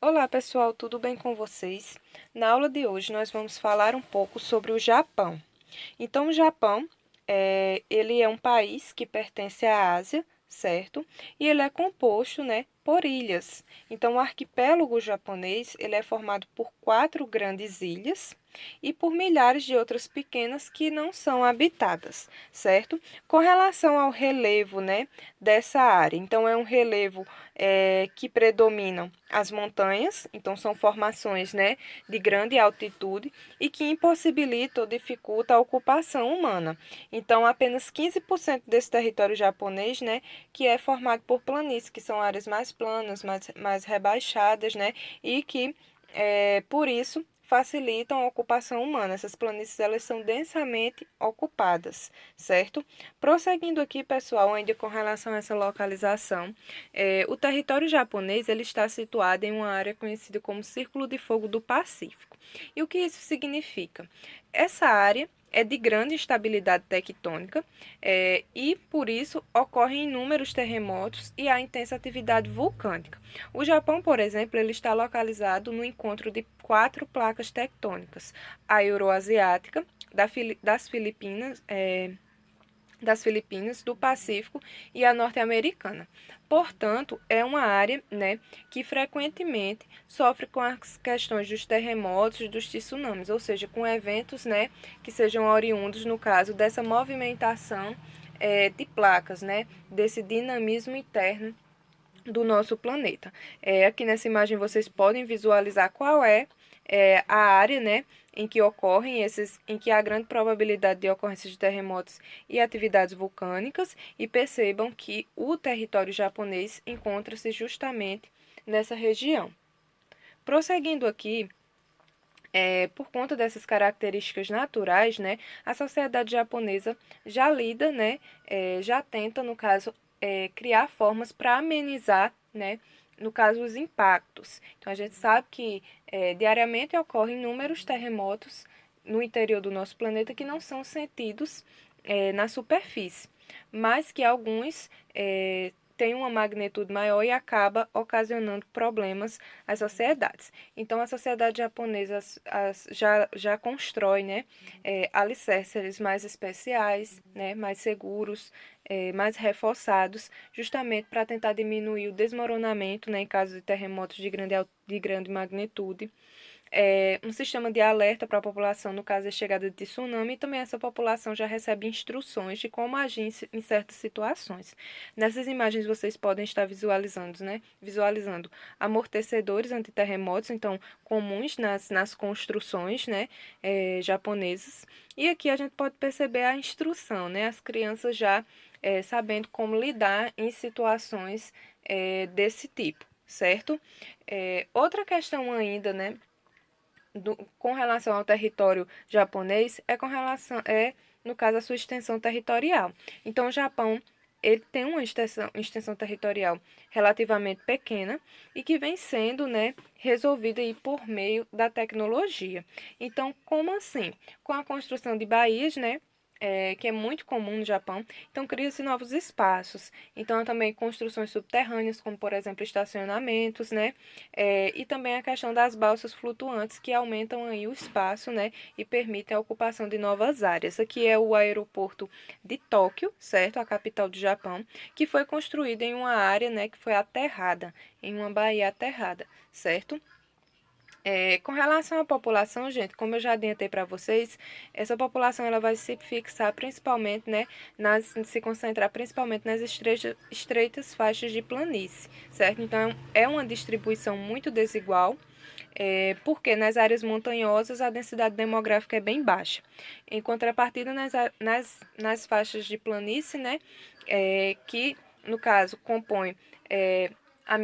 Olá pessoal, tudo bem com vocês? Na aula de hoje nós vamos falar um pouco sobre o Japão. Então, o Japão, ele é um país que pertence à Ásia, certo? E ele é composto, né, por ilhas. Então, o arquipélago japonês, ele é formado por 4 grandes ilhas e por milhares de outras pequenas que não são habitadas, certo? Com relação ao relevo, né, dessa área, então é um relevo que predominam as montanhas, então são formações, né, de grande altitude e que impossibilitam ou dificultam a ocupação humana. Então, apenas 15% desse território japonês, né, que é formado por planícies, que são áreas mais planas, mais rebaixadas, né, e que, por isso, facilitam a ocupação humana. Essas planícies, elas são densamente ocupadas, certo? Prosseguindo aqui, pessoal, ainda com relação a essa localização, o território japonês, ele está situado em uma área conhecida como Círculo de Fogo do Pacífico. E o que isso significa? Essa área é de grande instabilidade tectônica e, por isso, ocorrem inúmeros terremotos e há intensa atividade vulcânica. O Japão, por exemplo, ele está localizado no encontro de 4 placas tectônicas: a Euroasiática, das Filipinas, do Pacífico e a norte-americana. Portanto, é uma área, né, que frequentemente sofre com as questões dos terremotos e dos tsunamis, ou seja, com eventos, né, que sejam oriundos, no caso, dessa movimentação de placas, né, desse dinamismo interno do nosso planeta. Aqui nessa imagem vocês podem visualizar qual é a área, né, em que ocorrem em que há grande probabilidade de ocorrência de terremotos e atividades vulcânicas, e percebam que o território japonês encontra-se justamente nessa região. Prosseguindo aqui, por conta dessas características naturais, né, a sociedade japonesa já lida, né, já tenta, no caso, criar formas para amenizar, né, no caso, os impactos. Então, a gente sabe que diariamente ocorrem inúmeros terremotos no interior do nosso planeta que não são sentidos na superfície, mas que alguns têm uma magnitude maior e acaba ocasionando problemas às sociedades. Então, a sociedade japonesa já constrói, né, alicerces mais especiais, né, mais seguros, mais reforçados, justamente para tentar diminuir o desmoronamento, né, em caso de terremotos de grande magnitude. Um sistema de alerta para a população no caso da chegada de tsunami, e também essa população já recebe instruções de como agir em certas situações. Nessas imagens vocês podem estar visualizando, né? Visualizando amortecedores antiterremotos, então comuns nas construções, né, japonesas. E aqui a gente pode perceber a instrução, né? As crianças já sabendo como lidar em situações desse tipo, certo? Outra questão ainda, né, com relação ao território japonês no caso, a sua extensão territorial. Então, o Japão ele tem uma extensão territorial relativamente pequena e que vem sendo, né, resolvida aí por meio da tecnologia. Então, como assim? Com a construção de baías, né, que é muito comum no Japão, então cria-se novos espaços. Então, também construções subterrâneas, como por exemplo estacionamentos, né? E também a questão das balsas flutuantes, que aumentam aí o espaço, né? E permitem a ocupação de novas áreas. Aqui é o aeroporto de Tóquio, certo? A capital do Japão, que foi construído em uma área, né? Que foi aterrada, em uma baía aterrada, certo? Com relação à população, gente, como eu já adiantei para vocês, essa população ela vai se fixar principalmente, né, se concentrar principalmente nas estreitas faixas de planície, certo? Então, é uma distribuição muito desigual, porque nas áreas montanhosas a densidade demográfica é bem baixa. Em contrapartida, nas faixas de planície, né, que, no caso, compõem a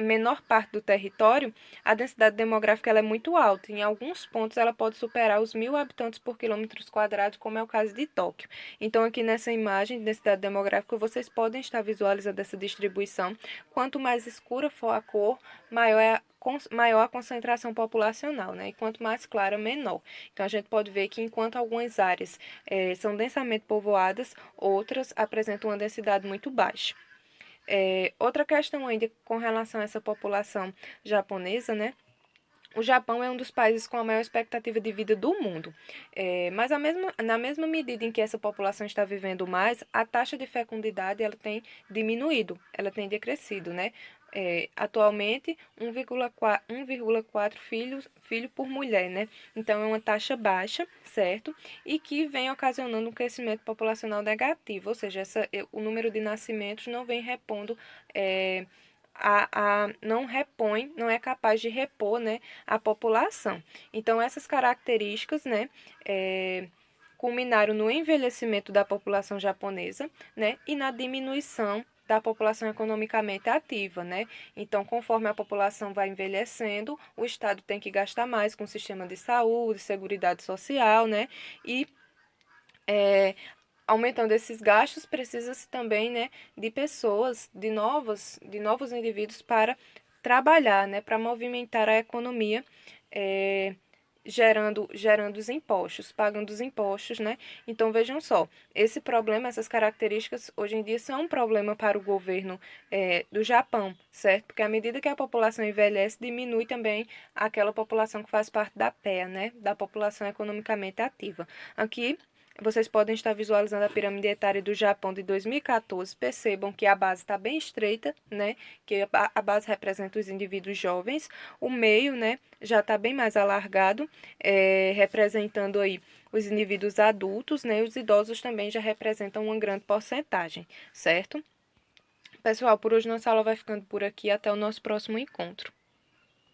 menor parte do território, a densidade demográfica ela é muito alta. Em alguns pontos, ela pode superar os 1.000 habitantes por quilômetros quadrados, como é o caso de Tóquio. Então, aqui nessa imagem de densidade demográfica, vocês podem estar visualizando essa distribuição. Quanto mais escura for a cor, maior a concentração populacional, né? E quanto mais clara, menor. Então, a gente pode ver que enquanto algumas áreas são densamente povoadas, outras apresentam uma densidade muito baixa. Outra questão ainda com relação a essa população japonesa, né? O Japão é um dos países com a maior expectativa de vida do mundo. Mas na mesma medida em que essa população está vivendo mais, a taxa de fecundidade ela tem diminuído, ela tem decrescido, né? Atualmente, 1,4 filho por mulher, né? Então, é uma taxa baixa, certo? E que vem ocasionando um crescimento populacional negativo, ou seja, o número de nascimentos não vem repondo. Não repõe, não é capaz de repor, né, a população. Então, essas características, né, culminaram no envelhecimento da população japonesa, né, e na diminuição da população economicamente ativa, né? Então, conforme a população vai envelhecendo, o Estado tem que gastar mais com o sistema de saúde, seguridade social, né? E é, aumentando esses gastos, precisa-se também, né, de pessoas, de novos indivíduos para trabalhar, né, para movimentar a economia, é, gerando os impostos, pagando os impostos, né? Então vejam só, esse problema, essas características hoje em dia são um problema para o governo do Japão, certo? Porque à medida que a população envelhece, diminui também aquela população que faz parte da PEA, né? Da população economicamente ativa. Aqui vocês podem estar visualizando a pirâmide etária do Japão de 2014. Percebam que a base está bem estreita, né? Que a base representa os indivíduos jovens. O meio, né, já está bem mais alargado, representando aí os indivíduos adultos, né? Os idosos também já representam uma grande porcentagem, certo? Pessoal, por hoje nossa aula vai ficando por aqui. Até o nosso próximo encontro.